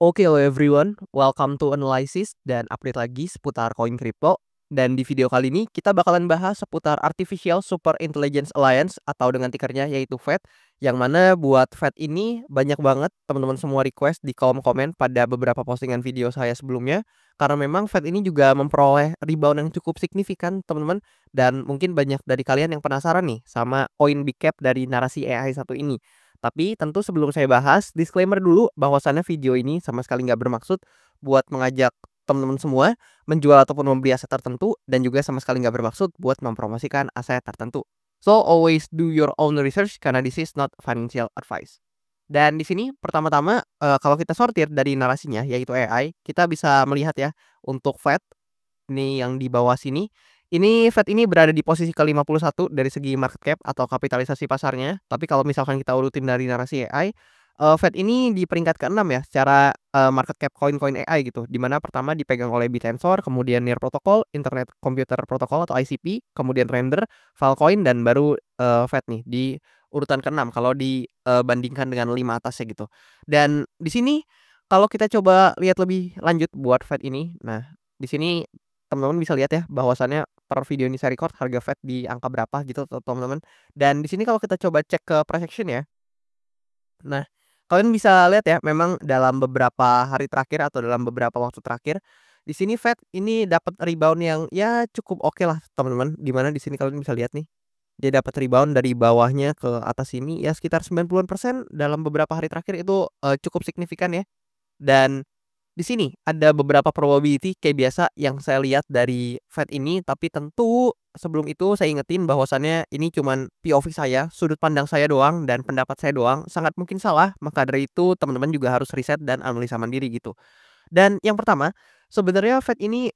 Oke, hello everyone, welcome to Analysis dan update lagi seputar koin kripto. Dan di video kali ini kita bakalan bahas seputar Artificial Super Intelligence Alliance atau dengan tikernya yaitu FED. Yang mana buat FED ini banyak banget teman-teman semua request di kolom komen pada beberapa postingan video saya sebelumnya. Karena memang FED ini juga memperoleh rebound yang cukup signifikan teman-teman. Dan mungkin banyak dari kalian yang penasaran nih sama koin big cap dari narasi AI satu ini. Tapi tentu sebelum saya bahas, disclaimer dulu bahwasannya video ini sama sekali nggak bermaksud buat mengajak teman-teman semua menjual ataupun membeli aset tertentu dan juga sama sekali nggak bermaksud buat mempromosikan aset tertentu. So always do your own research karena this is not financial advice. Dan di sini pertama-tama kalau kita sortir dari narasinya yaitu AI, kita bisa melihat ya untuk Fed ini yang di bawah sini. Ini Fed ini berada di posisi ke-51 dari segi market cap atau kapitalisasi pasarnya. Tapi kalau misalkan kita urutin dari narasi AI, Fed ini di peringkat ke-6 ya secara market cap koin-koin AI gitu. Di mana pertama dipegang oleh Bitensor, kemudian Near Protocol, Internet Computer Protocol atau ICP, kemudian Render, Filecoin dan baru Fed nih di urutan ke-6 kalau dibandingkan dengan 5 atasnya gitu. Dan di sini kalau kita coba lihat lebih lanjut buat Fed ini. Nah, di sini teman-teman bisa lihat ya bahwasannya per video ini saya record harga Fed di angka berapa gitu teman-teman. Dan di sini kalau kita coba cek ke price action ya. Nah, kalian bisa lihat ya memang dalam beberapa hari terakhir atau dalam beberapa waktu terakhir di sini Fed ini dapat rebound yang ya cukup oke lah teman-teman. Di mana di sini kalian bisa lihat nih. Dia dapat rebound dari bawahnya ke atas sini ya sekitar 90% dalam beberapa hari terakhir itu cukup signifikan ya. Dan di sini ada beberapa probability kayak biasa yang saya lihat dari Fed ini, tapi tentu sebelum itu saya ingetin bahwasannya ini cuman POV saya, sudut pandang saya doang dan pendapat saya doang, sangat mungkin salah. Maka dari itu teman-teman juga harus riset dan analisa mandiri gitu. Dan yang pertama, sebenarnya Fed ini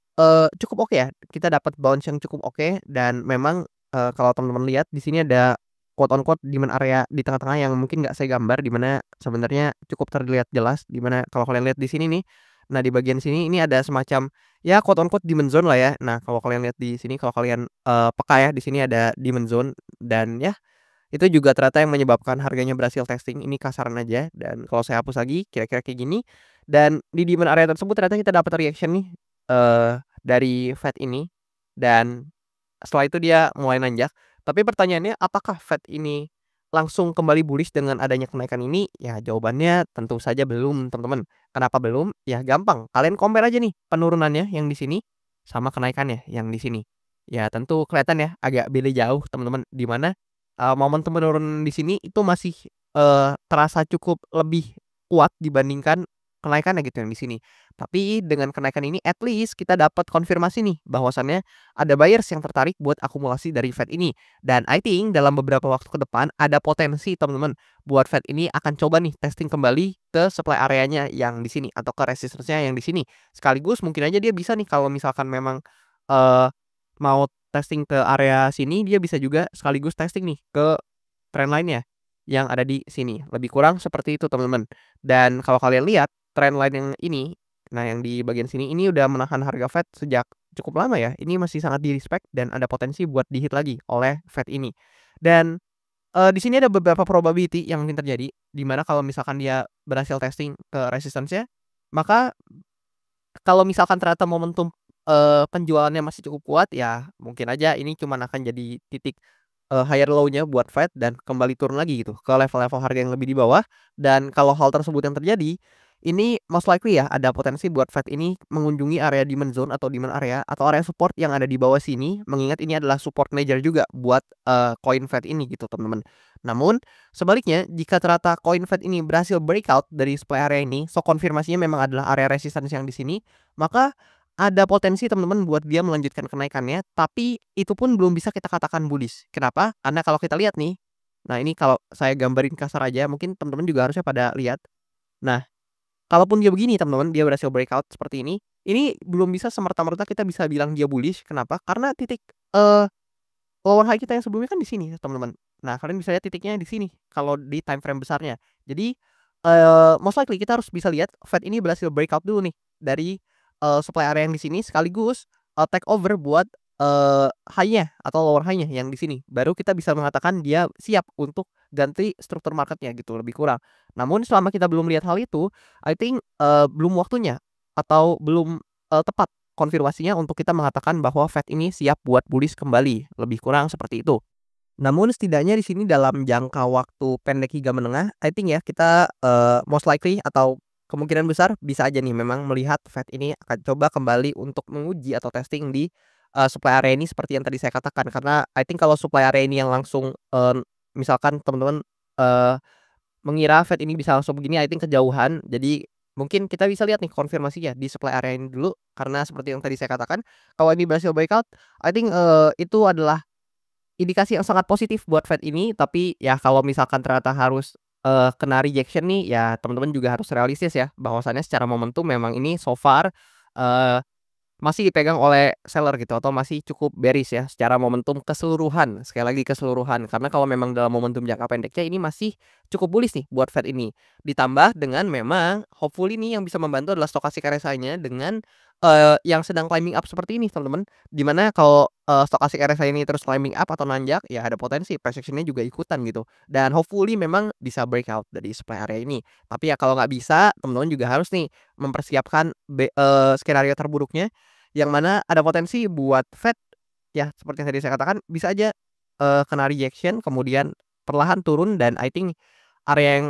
cukup oke ya. Kita dapat bounce yang cukup oke dan memang kalau teman-teman lihat di sini ada quote on quote demand area di tengah-tengah yang mungkin nggak saya gambar di mana sebenarnya cukup terlihat jelas di mana kalau kalian lihat di sini nih. Nah, di bagian sini ini ada semacam ya quote on quote demand zone lah ya. Nah, kalau kalian lihat di sini kalau kalian peka ya di sini ada demand zone dan ya itu juga ternyata yang menyebabkan harganya berhasil testing. Ini kasaran aja dan kalau saya hapus lagi kira-kira kayak gini dan di demand area tersebut ternyata kita dapat reaction nih dari Fed ini dan setelah itu dia mulai nanjak. Tapi pertanyaannya apakah Fed ini langsung kembali bullish dengan adanya kenaikan ini? Ya jawabannya tentu saja belum, teman-teman. Kenapa belum? Ya gampang. Kalian compare aja nih penurunannya yang di sini sama kenaikannya yang di sini. Ya tentu kelihatan ya agak beda jauh, teman-teman. Di mana momentum penurunan di sini itu masih terasa cukup lebih kuat dibandingkan kenaikannya gitu yang di sini. Tapi dengan kenaikan ini at least kita dapat konfirmasi nih bahwasannya ada buyers yang tertarik buat akumulasi dari Fed ini. Dan I think dalam beberapa waktu ke depan ada potensi teman-teman buat Fed ini akan coba nih testing kembali ke supply areanya yang di sini atau ke resistance-nya yang di sini. Sekaligus mungkin aja dia bisa nih kalau misalkan memang eh mau testing ke area sini dia bisa juga sekaligus testing nih ke trend lainnya yang ada di sini. Lebih kurang seperti itu teman-teman. Dan kalau kalian lihat trend line yang ini, nah yang di bagian sini ini udah menahan harga Fed sejak cukup lama ya. Ini masih sangat di-respect dan ada potensi buat di-hit lagi oleh Fed ini. Dan di sini ada beberapa probability yang mungkin terjadi di mana kalau misalkan dia berhasil testing ke resistance-nya, maka kalau misalkan ternyata momentum penjualannya masih cukup kuat ya mungkin aja ini cuman akan jadi titik higher low-nya buat Fed dan kembali turun lagi gitu ke level-level harga yang lebih di bawah. Dan kalau hal tersebut yang terjadi, ini most likely ya ada potensi buat Fed ini mengunjungi area demand zone atau demand area atau area support yang ada di bawah sini. Mengingat ini adalah support major juga buat koin Fed ini gitu teman-teman. Namun sebaliknya jika ternyata koin Fed ini berhasil breakout dari supply area ini, so konfirmasinya memang adalah area resistance yang di sini, maka ada potensi teman-teman buat dia melanjutkan kenaikannya, tapi itu pun belum bisa kita katakan bullish. Kenapa? Karena kalau kita lihat nih, nah ini kalau saya gambarin kasar aja, mungkin teman-teman juga harusnya pada lihat. Nah, kalaupun dia begini teman-teman, dia berhasil breakout seperti ini belum bisa semerta-merta kita bisa bilang dia bullish. Kenapa? Karena titik lower high kita yang sebelumnya kan di sini, teman-teman. Nah, kalian bisa lihat titiknya di sini kalau di time frame besarnya. Jadi most likely kita harus bisa lihat Fed ini berhasil breakout dulu nih dari supply area yang di sini sekaligus take over buat high-nya atau lower high-nya yang di sini, baru kita bisa mengatakan dia siap untuk ganti struktur market-nya gitu, lebih kurang. Namun selama kita belum lihat hal itu, I think, belum waktunya atau belum, tepat konfirmasinya untuk kita mengatakan bahwa Fed ini siap buat bullish kembali, lebih kurang seperti itu. Namun setidaknya di sini dalam jangka waktu pendek hingga menengah, I think ya kita, most likely atau kemungkinan besar bisa aja nih memang melihat Fed ini akan coba kembali untuk menguji atau testing di, supply area ini seperti yang tadi saya katakan. Karena I think kalau supply area ini yang langsung, misalkan teman-teman, eee, mengira Fed ini bisa langsung begini, I think kejauhan. Jadi mungkin kita bisa lihat nih konfirmasinya di supply area ini dulu, karena seperti yang tadi saya katakan, kalau ini berhasil breakout, I think, itu adalah indikasi yang sangat positif buat Fed ini, tapi ya kalau misalkan ternyata harus, kena rejection nih, ya teman-teman juga harus realistis ya, bahwasannya secara momentum memang ini so far, eee masih dipegang oleh seller gitu atau masih cukup bearish ya secara momentum keseluruhan, sekali lagi keseluruhan. Karena kalau memang dalam momentum jangka pendeknya ini masih cukup bullish nih buat Fed ini. Ditambah dengan memang hopefully nih yang bisa membantu adalah stochastic RSI-nya dengan, yang sedang climbing up seperti ini teman-teman. Di mana kalau, stochastic RSI ini terus climbing up atau nanjak, ya ada potensi price action-nya juga ikutan gitu. Dan hopefully memang bisa breakout dari supply area ini. Tapi ya kalau nggak bisa, teman-teman juga harus nih mempersiapkan skenario terburuknya yang mana ada potensi buat Fed, ya seperti yang tadi saya katakan bisa aja, kena rejection kemudian perlahan turun dan I think area yang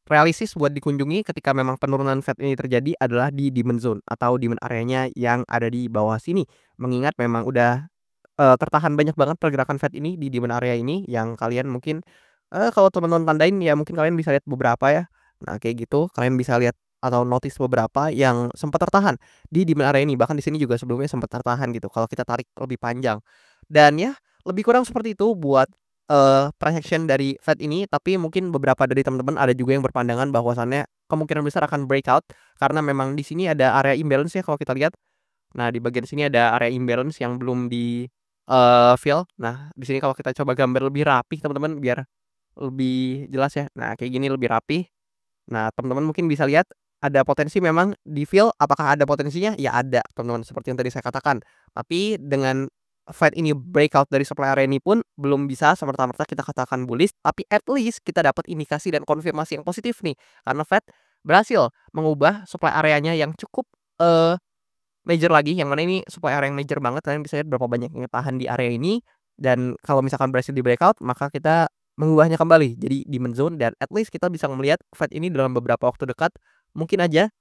realistis buat dikunjungi ketika memang penurunan Fed ini terjadi adalah di demand zone atau demand areanya yang ada di bawah sini. Mengingat memang udah, tertahan banyak banget pergerakan Fed ini di demand area ini yang kalian mungkin, kalau teman-teman tandain ya mungkin kalian bisa lihat beberapa ya. Nah kayak gitu kalian bisa lihat atau notice beberapa yang sempat tertahan di demand area ini, bahkan di sini juga sebelumnya sempat tertahan gitu kalau kita tarik lebih panjang. Dan ya lebih kurang seperti itu buat, price action dari Fed ini, tapi mungkin beberapa dari teman-teman ada juga yang berpandangan bahwasannya kemungkinan besar akan breakout karena memang di sini ada area imbalance ya kalau kita lihat. Nah, di bagian sini ada area imbalance yang belum di, fill. Nah, di sini kalau kita coba gambar lebih rapih teman-teman biar lebih jelas ya. Nah, kayak gini lebih rapih. Nah, teman-teman mungkin bisa lihat ada potensi memang di-fill, apakah ada potensinya? Ya ada, teman-teman, seperti yang tadi saya katakan. Tapi dengan Fed ini breakout dari supply area ini pun belum bisa semerta-merta kita katakan bullish, tapi at least kita dapat indikasi dan konfirmasi yang positif nih. Karena Fed berhasil mengubah supply areanya yang cukup, eee, major lagi, yang mana ini supply area yang major banget, kalian bisa lihat berapa banyak yang tahan di area ini, dan kalau misalkan berhasil di breakout, maka kita mengubahnya kembali jadi demand zone dan at least kita bisa melihat Fed ini dalam beberapa waktu dekat mungkin aja,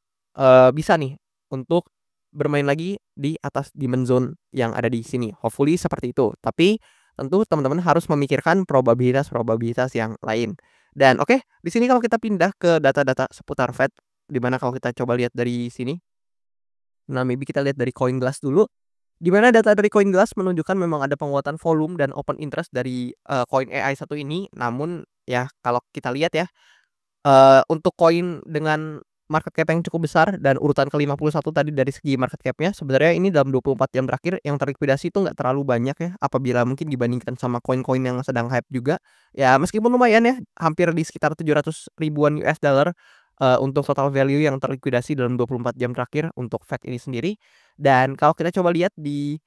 bisa nih untuk bermain lagi di atas demand zone yang ada di sini, hopefully seperti itu. Tapi tentu teman-teman harus memikirkan probabilitas-probabilitas yang lain. Dan oke, di sini kalau kita pindah ke data-data seputar Fed, di mana kalau kita coba lihat dari sini, nah maybe kita lihat dari CoinGlass dulu, di mana data dari CoinGlass menunjukkan memang ada penguatan volume dan open interest dari, koin AI satu ini. Namun ya kalau kita lihat ya, untuk koin dengan market cap yang cukup besar dan urutan ke-51 tadi dari segi market cap-nya, sebenarnya ini dalam 24 jam terakhir yang terlikuidasi itu nggak terlalu banyak ya, apabila mungkin dibandingkan sama koin-koin yang sedang hype juga. Ya meskipun lumayan ya, hampir di sekitar 700 ribuan US dollar, untuk total value yang terlikuidasi dalam 24 jam terakhir untuk Fed ini sendiri. Dan kalau kita coba lihat di,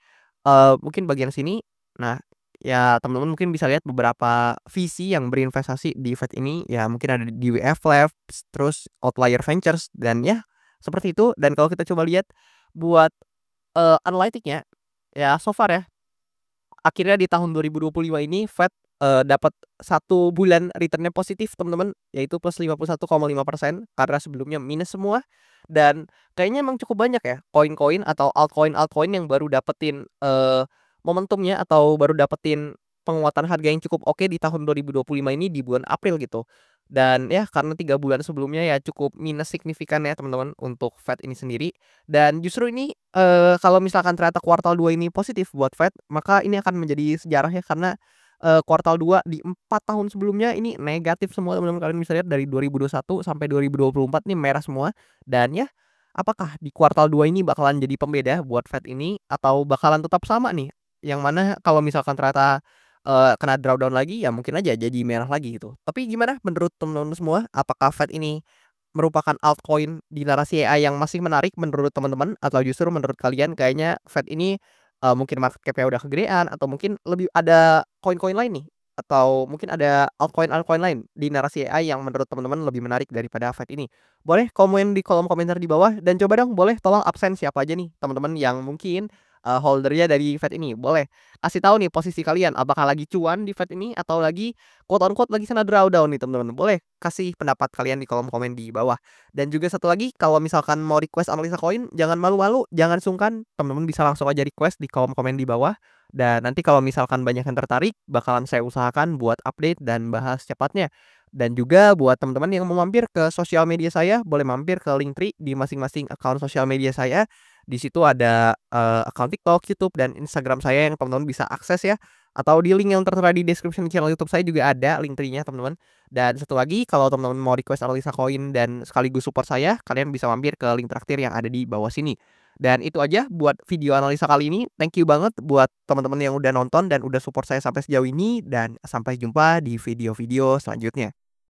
mungkin bagian sini, nah ya teman-teman mungkin bisa lihat beberapa VC yang berinvestasi di Fed ini, ya mungkin ada di WF Labs, terus Outlier Ventures dan ya seperti itu. Dan kalau kita coba lihat buat, analytic-nya, ya so far ya, akhirnya di tahun 2025 ini Fed, dapat 1 bulan return-nya positif teman-teman, yaitu plus 51,5% karena sebelumnya minus semua. Dan kayaknya emang cukup banyak ya koin-koin atau altcoin-altcoin yang baru dapetin, momentumnya atau baru dapetin penguatan harga yang cukup oke di tahun 2025 ini di bulan April gitu. Dan ya karena 3 bulan sebelumnya ya cukup minus signifikan ya teman-teman untuk Fed ini sendiri. Dan justru ini, kalau misalkan ternyata kuartal 2 ini positif buat Fed, maka ini akan menjadi sejarah ya karena, kuartal 2 di 4 tahun sebelumnya ini negatif semua teman-teman, kalian bisa lihat dari 2021 sampai 2024 nih merah semua. Dan ya, apakah di kuartal 2 ini bakalan jadi pembeda buat Fed ini atau bakalan tetap sama nih? Yang mana kalau misalkan ternyata, kena drawdown lagi ya mungkin aja jadi merah lagi gitu. Tapi gimana menurut teman-teman semua? Apakah Fed ini merupakan altcoin di narasi AI yang masih menarik menurut teman-teman atau justru menurut kalian kayaknya Fed ini mungkin market cap-nya udah kegedean atau mungkin lebih ada koin-koin lain nih, atau mungkin ada altcoin-altcoin lain di narasi AI yang menurut teman-teman lebih menarik daripada Fed ini. Boleh komen di kolom komentar di bawah dan coba dong boleh tolong absen siapa aja nih teman-teman yang mungkin, holder-nya dari Fed ini. Boleh kasih tahu nih posisi kalian, apakah lagi cuan di Fed ini atau lagi quote on quote lagi kena drawdown nih teman-teman. Boleh kasih pendapat kalian di kolom komen di bawah. Dan juga satu lagi, kalau misalkan mau request analisa koin, jangan malu-malu, jangan sungkan, teman-teman bisa langsung aja request di kolom komen di bawah. Dan nanti kalau misalkan banyak yang tertarik, bakalan saya usahakan buat update dan bahas cepatnya. Dan juga buat teman-teman yang mau mampir ke sosial media saya, boleh mampir ke Linktree di masing-masing akun sosial media saya. Di situ ada akun TikTok, YouTube, dan Instagram saya yang teman-teman bisa akses ya. Atau di link yang tertera di description channel YouTube saya juga ada Linktree-nya teman-teman. Dan satu lagi, kalau teman-teman mau request analisa koin dan sekaligus support saya, kalian bisa mampir ke link traktir yang ada di bawah sini. Dan itu aja buat video analisa kali ini. Thank you banget buat teman-teman yang udah nonton dan udah support saya sampai sejauh ini. Dan sampai jumpa di video-video selanjutnya.